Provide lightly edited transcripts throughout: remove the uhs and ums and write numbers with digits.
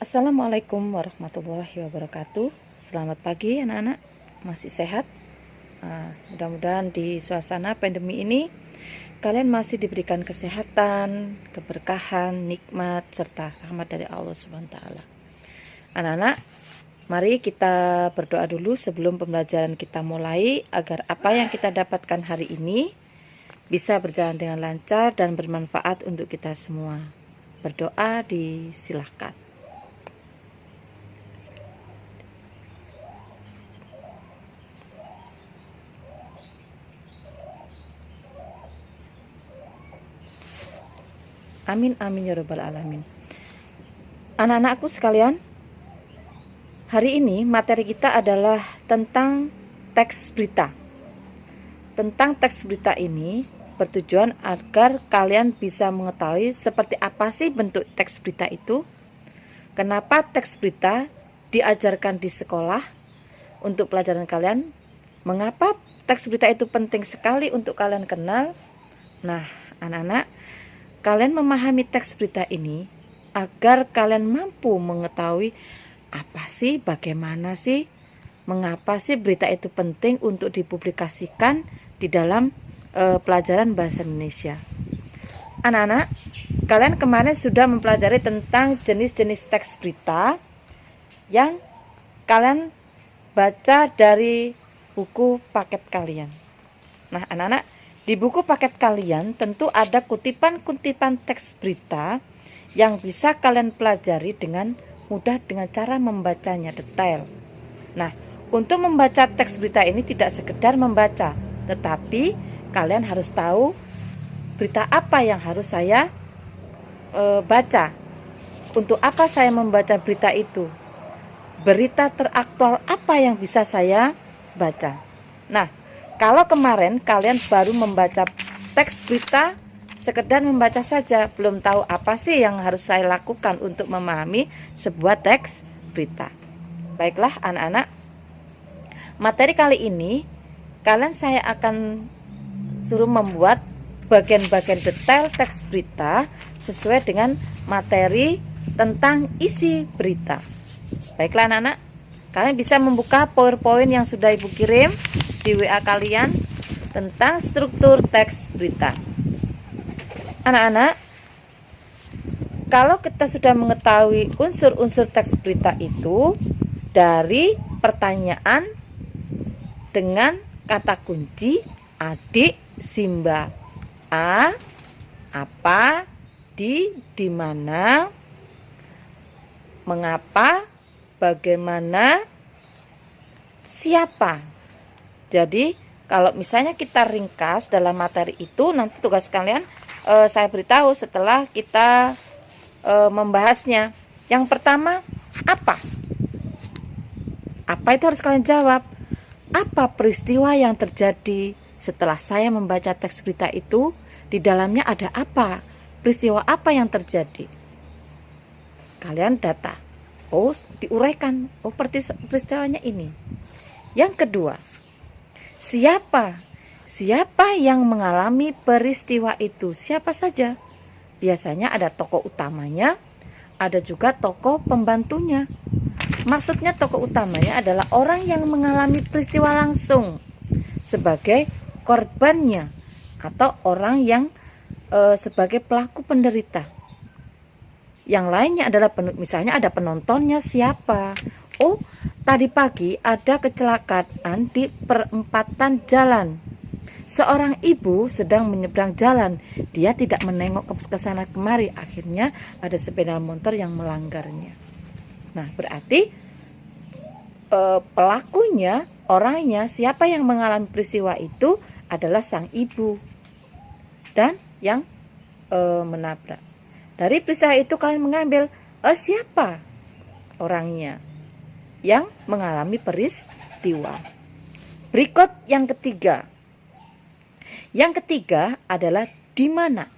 Assalamualaikum warahmatullahi wabarakatuh. Selamat pagi anak-anak, masih sehat? Mudah-mudahan di suasana pandemi ini kalian masih diberikan kesehatan, keberkahan, nikmat, serta rahmat dari Allah SWT. Anak-anak, mari kita berdoa dulu sebelum pembelajaran kita mulai, agar apa yang kita dapatkan hari ini bisa berjalan dengan lancar dan bermanfaat untuk kita semua. Berdoa disilahkan. Amin amin ya rabbal alamin. Anak-anakku sekalian, hari ini materi kita adalah tentang teks berita. Tentang teks berita ini bertujuan agar kalian bisa mengetahui seperti apa sih bentuk teks berita itu, kenapa teks berita diajarkan di sekolah untuk pelajaran kalian, mengapa teks berita itu penting sekali untuk kalian kenal. Nah, anak-anak, kalian memahami teks berita ini agar kalian mampu mengetahui apa sih, bagaimana sih, mengapa sih berita itu penting untuk dipublikasikan di dalam pelajaran bahasa Indonesia. Anak-anak, kalian kemarin sudah mempelajari tentang jenis-jenis teks berita yang kalian baca dari buku paket kalian. Nah, anak-anak, di buku paket kalian tentu ada kutipan-kutipan teks berita yang bisa kalian pelajari dengan mudah dengan cara membacanya detail. Nah, untuk membaca teks berita ini tidak sekedar membaca, tetapi kalian harus tahu berita apa yang harus saya baca. Untuk apa saya membaca berita itu? Berita teraktual apa yang bisa saya baca? Nah, kalau kemarin kalian baru membaca teks berita, sekedar membaca saja, belum tahu apa sih yang harus saya lakukan untuk memahami sebuah teks berita. Baiklah anak-anak, materi kali ini saya akan suruh membuat bagian-bagian detail teks berita sesuai dengan materi tentang isi berita. Baiklah anak-anak, kalian bisa membuka PowerPoint yang sudah Ibu kirim di WA kalian tentang struktur teks berita. Anak-anak, kalau kita sudah mengetahui unsur-unsur teks berita itu dari pertanyaan dengan kata kunci adik Simba. A, apa, di mana, mengapa, bagaimana, siapa. Jadi kalau misalnya kita ringkas dalam materi itu, nanti tugas kalian saya beritahu setelah kita membahasnya. Yang pertama, apa? Apa itu harus kalian jawab. Apa peristiwa yang terjadi setelah saya membaca teks berita itu? Di dalamnya ada apa? Peristiwa apa yang terjadi? Kalian data. Oh, diuraikan. Oh, peristiwanya ini. Yang kedua, siapa? Siapa yang mengalami peristiwa itu? Siapa saja? Biasanya ada tokoh utamanya, ada juga tokoh pembantunya. Maksudnya tokoh utamanya adalah orang yang mengalami peristiwa langsung sebagai korbannya atau orang yang sebagai pelaku penderita. Yang lainnya adalah misalnya ada penontonnya siapa? Oh, tadi pagi ada kecelakaan di perempatan jalan. Seorang ibu sedang menyeberang jalan. Dia tidak menengok ke sana kemari. Akhirnya ada sepeda motor yang melanggarnya. Nah, berarti pelakunya, orangnya, siapa yang mengalami peristiwa itu adalah sang ibu dan yang menabrak. Dari peristiwa itu kalian mengambil siapa orangnya yang mengalami peristiwa. Berikut yang ketiga. Yang ketiga adalah di mana.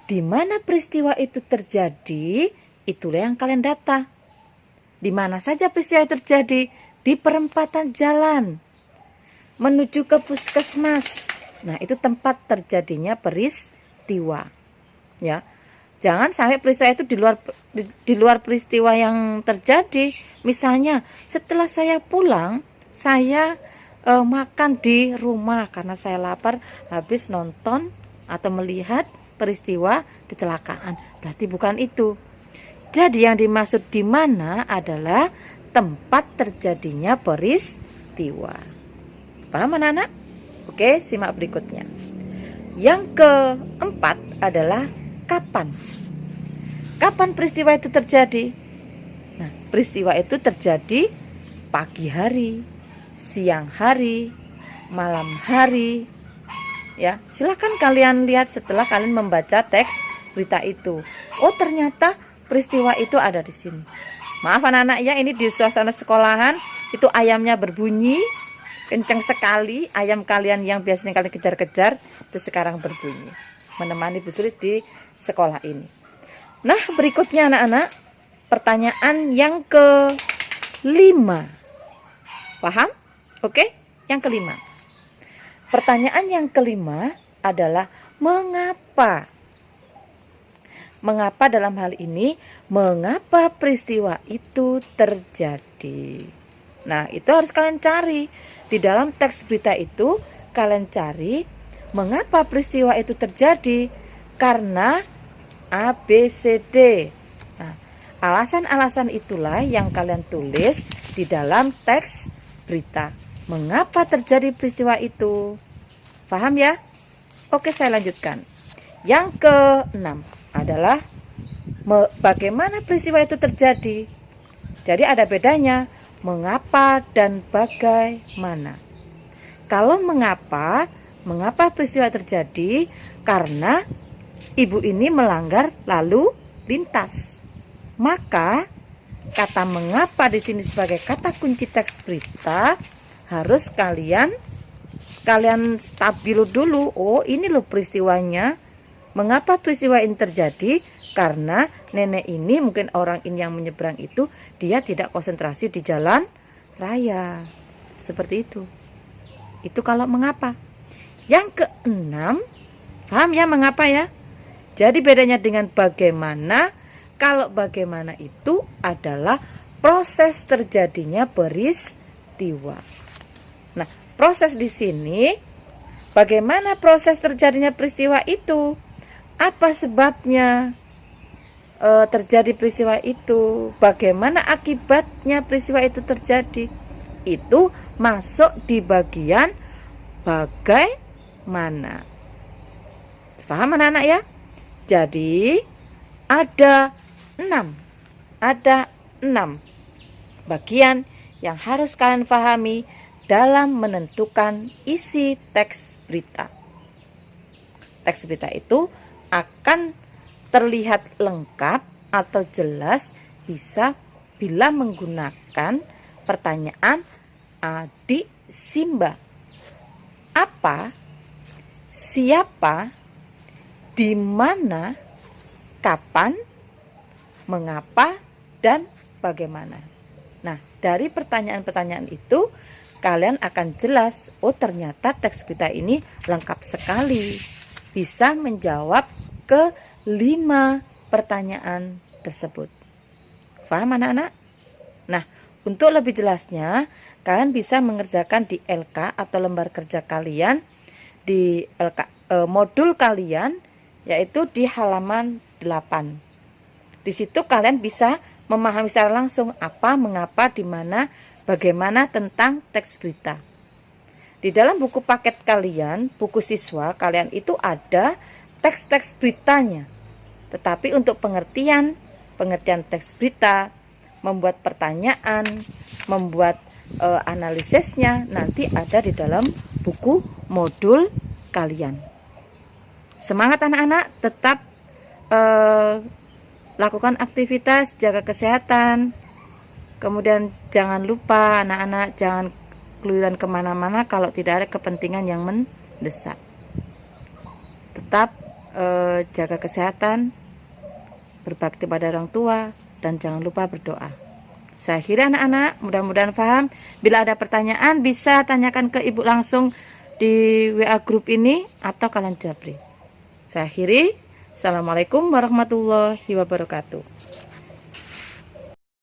Di mana peristiwa itu terjadi, itulah yang kalian data. Di mana saja peristiwa itu terjadi? Di perempatan jalan menuju ke puskesmas. Nah, itu tempat terjadinya peristiwa. Ya. Jangan sampai peristiwa itu di luar peristiwa yang terjadi. Misalnya setelah saya pulang, saya makan di rumah karena saya lapar habis nonton atau melihat peristiwa kecelakaan. Berarti bukan itu. Jadi yang dimaksud di mana adalah tempat terjadinya peristiwa. Paham anak-anak? Oke, simak berikutnya. Yang keempat adalah kapan. Kapan peristiwa itu terjadi? Nah, peristiwa itu terjadi pagi hari, siang hari, malam hari. Ya, silakan kalian lihat setelah kalian membaca teks berita itu. Oh, ternyata peristiwa itu ada di sini. Maaf anak-anak ya, ini di suasana sekolahan itu ayamnya berbunyi kenceng sekali. Ayam kalian yang biasanya kalian kejar-kejar itu sekarang berbunyi menemani Bu Sulis di sekolah ini. Nah, berikutnya anak-anak, pertanyaan yang kelima. Paham? Oke, yang kelima. Pertanyaan yang kelima adalah mengapa? Mengapa dalam hal ini, mengapa peristiwa itu terjadi? Nah, itu harus kalian cari. Di dalam teks berita itu, kalian cari mengapa peristiwa itu terjadi. Karena A, B, C, D. Nah, alasan-alasan itulah yang kalian tulis di dalam teks berita. Mengapa terjadi peristiwa itu? Paham ya? Oke, saya lanjutkan. Yang keenam adalah bagaimana peristiwa itu terjadi. Jadi ada bedanya mengapa dan bagaimana. Kalau mengapa peristiwa terjadi? Karena ibu ini melanggar lalu lintas. Maka kata mengapa di sini sebagai kata kunci teks berita harus kalian stabil dulu. Oh, ini loh peristiwanya. Mengapa peristiwa ini terjadi? Karena nenek ini, mungkin orang ini yang menyeberang itu, dia tidak konsentrasi di jalan raya. Seperti itu. Itu kalau mengapa. Yang keenam, paham ya mengapa ya? Jadi bedanya dengan bagaimana, kalau bagaimana itu adalah proses terjadinya peristiwa. Nah, proses di sini, bagaimana proses terjadinya peristiwa itu? Apa sebabnya terjadi peristiwa itu? Bagaimana akibatnya peristiwa itu terjadi? Itu masuk di bagian bagaimana. Paham anak-anak ya? Jadi ada 6 bagian yang harus kalian pahami dalam menentukan isi teks berita. Teks berita itu akan terlihat lengkap atau jelas bisa bila menggunakan pertanyaan adik Simba. Apa, siapa, di mana, kapan, mengapa, dan bagaimana. Nah, dari pertanyaan-pertanyaan itu kalian akan jelas, oh ternyata teks berita ini lengkap sekali, bisa menjawab ke 5 pertanyaan tersebut. Paham anak-anak? Nah, untuk lebih jelasnya, kalian bisa mengerjakan di LK atau lembar kerja kalian, di modul kalian, yaitu di halaman 8. Di situ kalian bisa memahami secara langsung apa, mengapa, di mana, bagaimana tentang teks berita. Di dalam buku paket kalian, buku siswa kalian itu ada teks-teks beritanya. Tetapi untuk pengertian teks berita, membuat pertanyaan, membuat analisisnya nanti ada di dalam buku modul kalian. Semangat anak-anak, tetap lakukan aktivitas, jaga kesehatan. Kemudian jangan lupa anak-anak jangan keluyuran kemana-mana kalau tidak ada kepentingan yang mendesak. Tetap jaga kesehatan, berbakti pada orang tua, dan jangan lupa berdoa. Saya akhiri anak-anak, mudah-mudahan paham. Bila ada pertanyaan bisa tanyakan ke ibu langsung di WA grup ini atau kalian japri. Saya akhiri. Assalamualaikum warahmatullahi wabarakatuh.